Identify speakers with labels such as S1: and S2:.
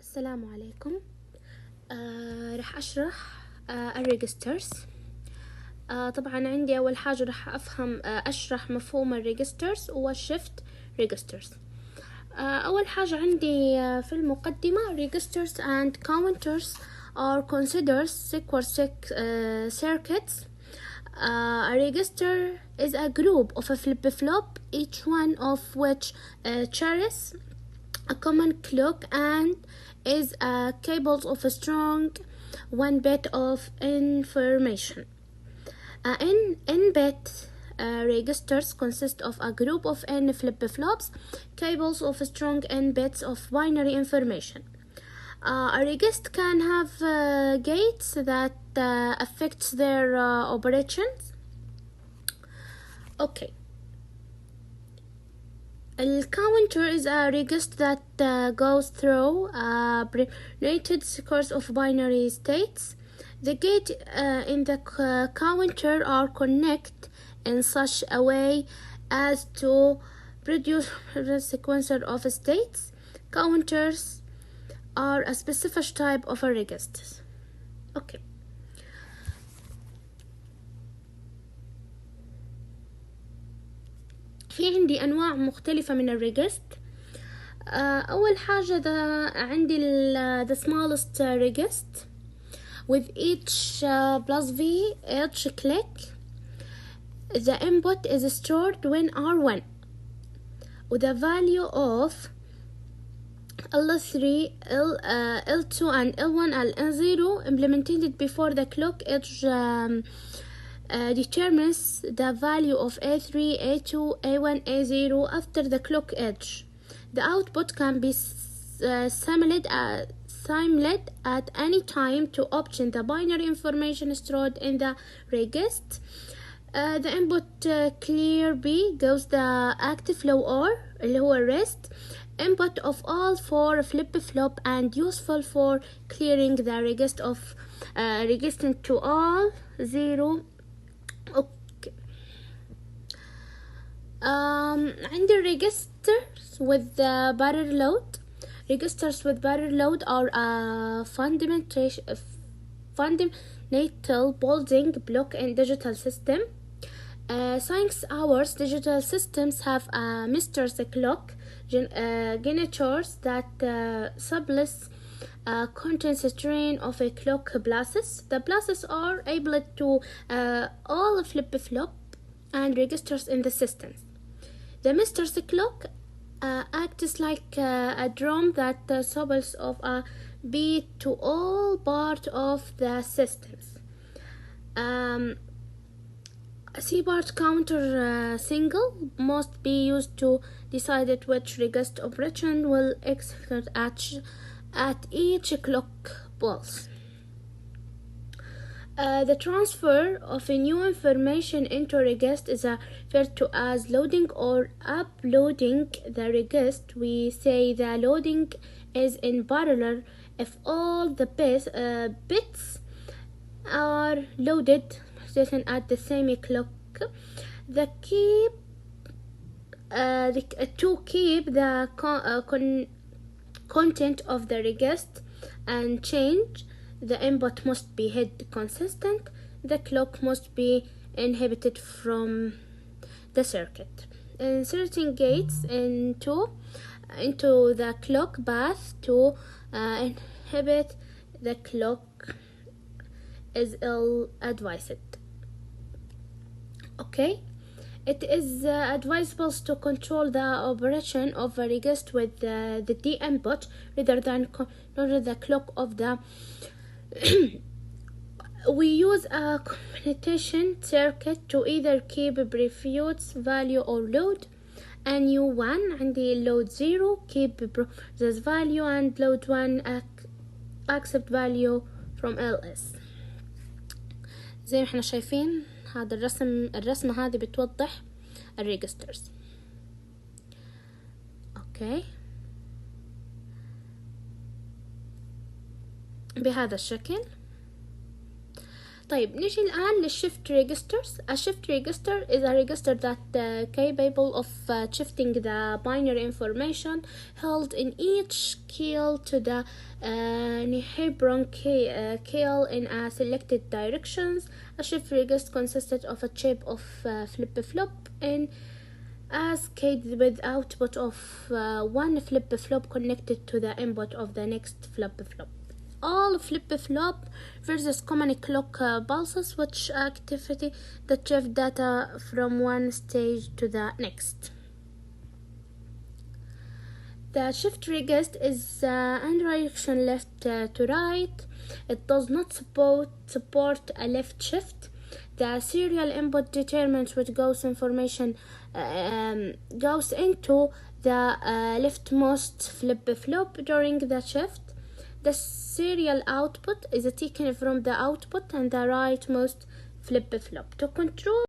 S1: السلام عليكم. رح أشرح الريجسترز. طبعا عندي أول حاجة رح أشرح مفهوم الريجسترز والشيفت ريجسترز. أول حاجة عندي في المقدمة registers and counters are considered sequence circuits. A register is a group of a flip-flop, each one of which shares a common clock and is capable of a strong one bit of information. N-bit registers consist of a group of n flip-flops capable of strong n bits of binary information. A register can have gates that affects their operations. Okay. A counter is a register that goes through a printed sequence of binary states. The gate in the counter are connected in such a way as to produce a sequence of states. Counters are a specific type of a register. Okay. في عندي أنواع مختلفة من الريجست. أول حاجة عندي the smallest regist with each plus v each click. The input is stored when R1 with the value of L3, L2 and L1 and L0 implemented before the clock edge determines the value of A3, A2, A1, A0 after the clock edge. The output can be simulated at any time to obtain the binary information stored in the register. The input clear B goes the active low or اللي هو rest input of all four flip-flop and useful for clearing the register of resistant to all zero. Okay. عندي registers with the barrel load. Registers with barrel load are a fundamental building block in digital system. Since our digital systems have a master clock generators that supplies contains a train of a clock pulses. The pulses are able to all flip-flop and registers in the systems. The master clock acts like a drum that supplies of a beat to all part of the systems. A C-part counter single must be used to decide which register operation will execute at each clock pulse. The transfer of a new information into register is referred to as loading or uploading the register. We say the loading is in parallel if all the bits are loaded at the same clock. To keep the content of the register and change, the input must be held consistent. The clock must be inhibited from the circuit. Inserting gates into the clock path to inhibit the clock is ill-advised. Okay, it is advisable to control the operation of a register with the D input rather than control the clock of the we use a computation circuit to either keep previous value or load. And U1 عندي load 0 keep this value and load 1 accept value from LS. زي ما احنا شايفين هذا الرسمة هذه بتوضح الريجسترز. اوكي بهذا الشكل. طيب نيجي الآن للشيفت registers. A shift register is a register that capable of shifting the binary information held in each key to the neighboring key in a selected directions. A shift register consisted of a chip of flip-flop in as cascade with output of one flip-flop connected to the input of the next flip-flop. All flip-flop versus common clock pulses which activity that shift data from one stage to the next. The shift register is in direction left to right. It does not support a left shift. The serial input determines which goes information goes into the leftmost flip-flop during the shift. The serial output is taken from the output and the rightmost flip-flop. To control